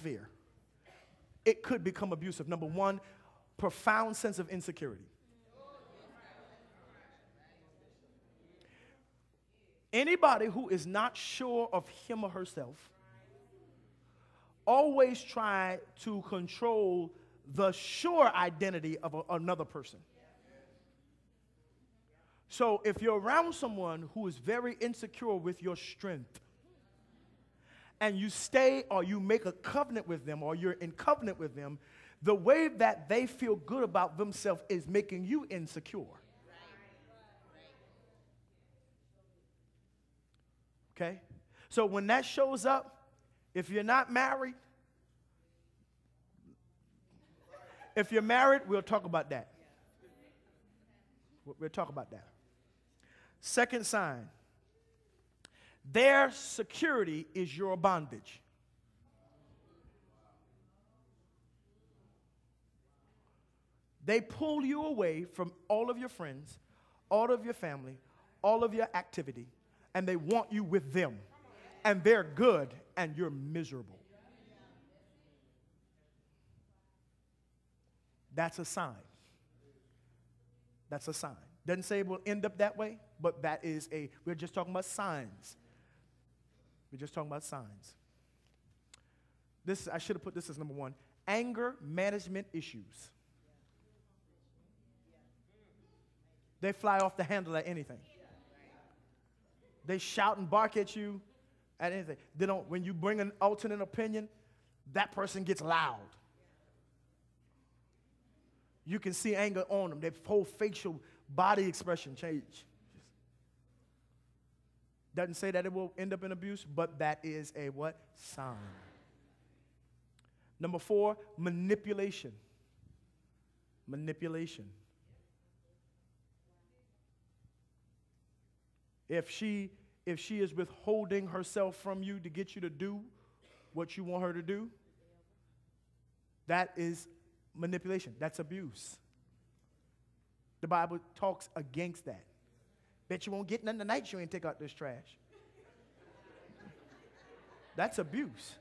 atmosphere, it could become abusive. Number one, profound sense of insecurity. Anybody who is not sure of him or herself always try to control the sure identity of another person. So if you're around someone who is very insecure with your strength, and you stay or you make a covenant with them or you're in covenant with them, the way that they feel good about themselves is making you insecure. Okay? So when that shows up, if you're not married, if you're married, we'll talk about that. We'll talk about that. Second sign. Their security is your bondage. They pull you away from all of your friends, all of your family, all of your activity, and they want you with them. And they're good, and you're miserable. That's a sign. That's a sign. Doesn't say it will end up that way, but that is we're just talking about signs. We're just talking about signs. I should have put this as number one. Anger management issues. They fly off the handle at anything. They shout and bark at you at anything. When you bring an alternate opinion, that person gets loud. You can see anger on them. Their whole facial body expression change. Doesn't say that it will end up in abuse, but that is a what? Sign. Number 4, manipulation. Manipulation. If she is withholding herself from you to get you to do what you want her to do, that is manipulation. That's abuse. The Bible talks against that. Bet you won't get nothing tonight, you ain't take out this trash. That's abuse.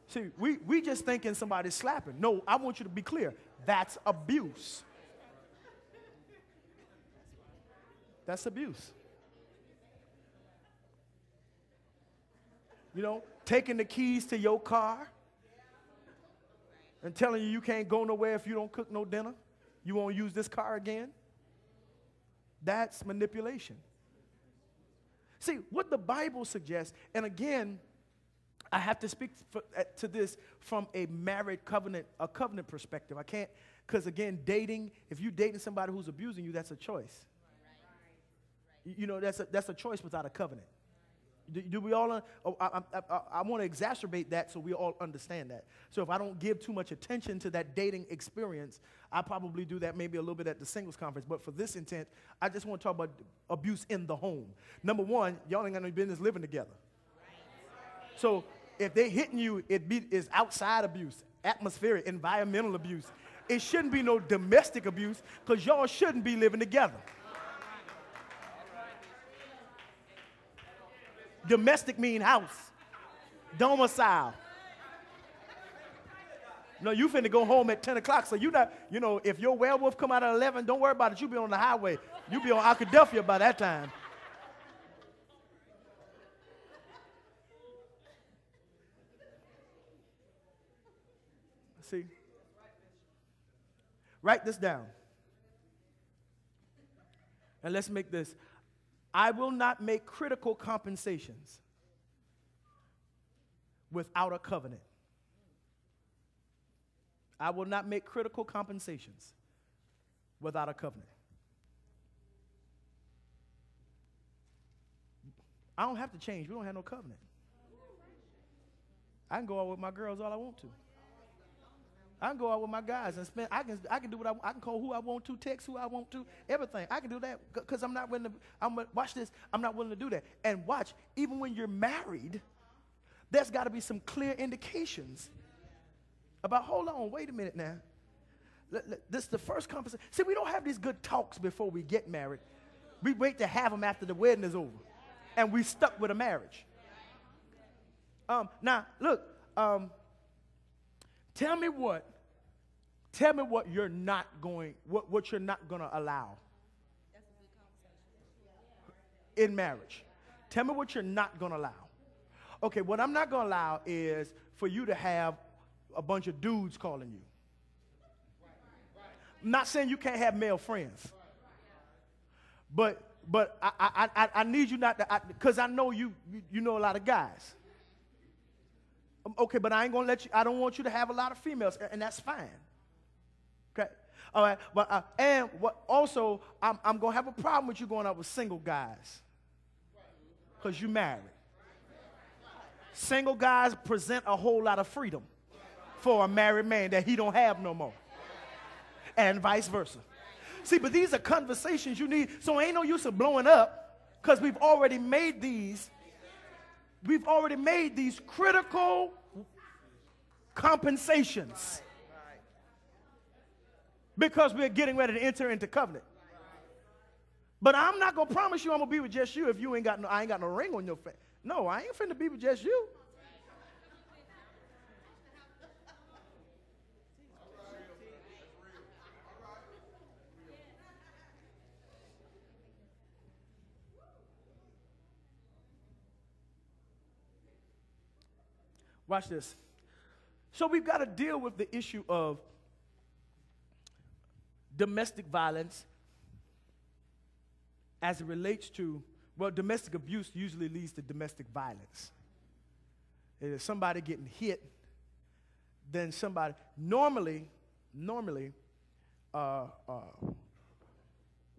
See, we just thinking somebody's slapping. No, I want you to be clear. That's abuse. That's abuse. You know, taking the keys to your car and telling you can't go nowhere if you don't cook no dinner. You won't use this car again. That's manipulation. See, what the Bible suggests, and again, I have to speak to this from a covenant perspective. I can't, because again, dating, if you're dating somebody who's abusing you, that's a choice. You know, that's a choice without a covenant. Do we all, I want to exacerbate that so we all understand that. So if I don't give too much attention to that dating experience, I probably do that maybe a little bit at the singles conference. But for this intent, I just want to talk about abuse in the home. Number one, y'all ain't got no business living together. So if they hitting you, it's outside abuse, atmospheric, environmental abuse. It shouldn't be no domestic abuse because y'all shouldn't be living together. Domestic mean house. Domicile. No, you finna go home at 10 o'clock, so you not, you know, if your werewolf come out at 11, don't worry about it. You be on the highway. You be on Arkadelphia by that time. See? Write this down. And let's make this. I will not make critical compensations without a covenant. I will not make critical compensations without a covenant. I don't have to change. We don't have no covenant. I can go out with my girls all I want to. I can go out with my guys and spend. I can do what I can call who I want to, text who I want to, everything. I can do that because I'm not willing to. Watch this. I'm not willing to do that. And watch, even when you're married, there's got to be some clear indications about. Hold on, wait a minute now. This is the first conversation. See, we don't have these good talks before we get married. We wait to have them after the wedding is over, and we stuck with a marriage. Now look. Tell me what you're not going, what you're not going to allow in marriage. Tell me what you're not going to allow. Okay, what I'm not going to allow is for you to have a bunch of dudes calling you. I'm not saying you can't have male friends. But I need you not to, because I know you know a lot of guys. Okay, but I ain't going to let you, I don't want you to have a lot of females, and that's fine. Okay? All right, but, and what also, I'm going to have a problem with you going out with single guys. Because you married. Single guys present a whole lot of freedom for a married man that he don't have no more. And vice versa. See, but these are conversations you need. So ain't no use of blowing up because we've already made these critical compensations because we're getting ready to enter into covenant. But I'm not going to promise you I'm going to be with just you if you ain't got no, I ain't got no ring on your finger. No, I ain't finna be with just you. Watch this. So we've got to deal with the issue of domestic violence as it relates to, well, domestic abuse usually leads to domestic violence. It is somebody getting hit, then somebody, normally,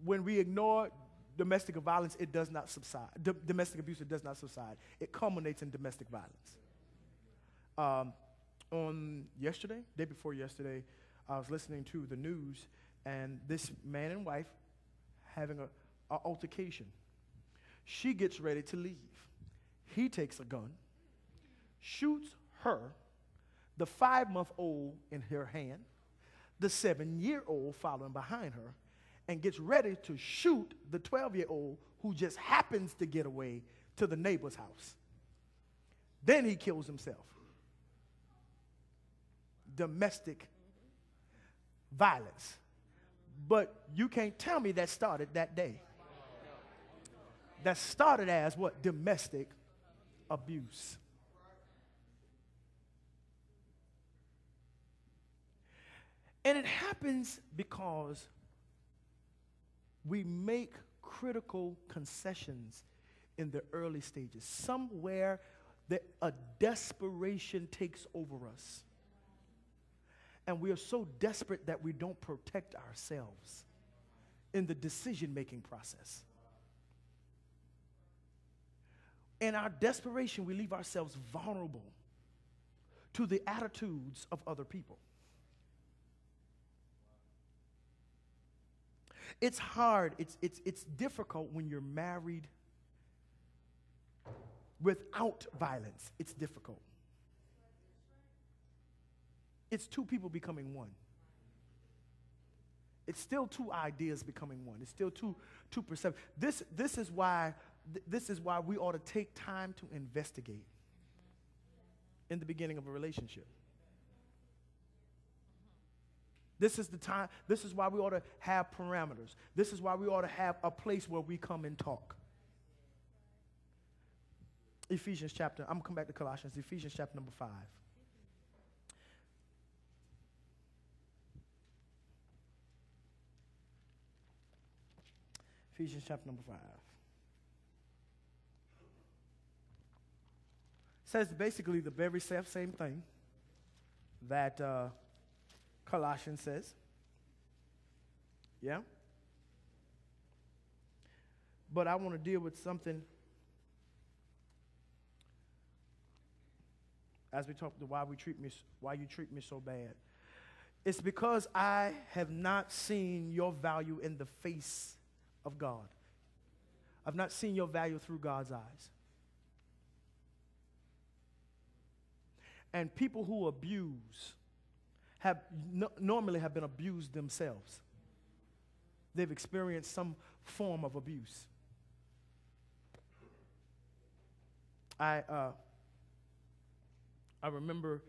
when we ignore domestic violence, it does not subside. Domestic abuse, it does not subside. It culminates in domestic violence. On yesterday, day before yesterday, I was listening to the news, and this man and wife having an altercation. She gets ready to leave. He takes a gun, shoots her, the 5-month-old in her hand, the 7-year-old following behind her, and gets ready to shoot the 12-year-old who just happens to get away to the neighbor's house. Then he kills himself. Domestic violence. But you can't tell me that started that day. That started as what? Domestic abuse. And it happens because we make critical concessions in the early stages. Somewhere that a desperation takes over us. And we are so desperate that we don't protect ourselves in the decision-making process. In our desperation, we leave ourselves vulnerable to the attitudes of other people. It's hard, it's difficult when you're married without violence. It's difficult. It's two people becoming one. It's still two ideas becoming one. It's still two perceptions. This is why we ought to take time to investigate in the beginning of a relationship. This is the time. This is why we ought to have parameters. This is why we ought to have a place where we come and talk. Ephesians chapter, I'm going to come back to Colossians, Ephesians chapter number 5. Ephesians chapter number 5. Says basically the very same thing that Colossians says. Yeah? But I want to deal with something as we talk to why you treat me so bad. It's because I have not seen your value in the face of God. I've not seen your value through God's eyes. And people who abuse normally have been abused themselves. They've experienced some form of abuse. I remember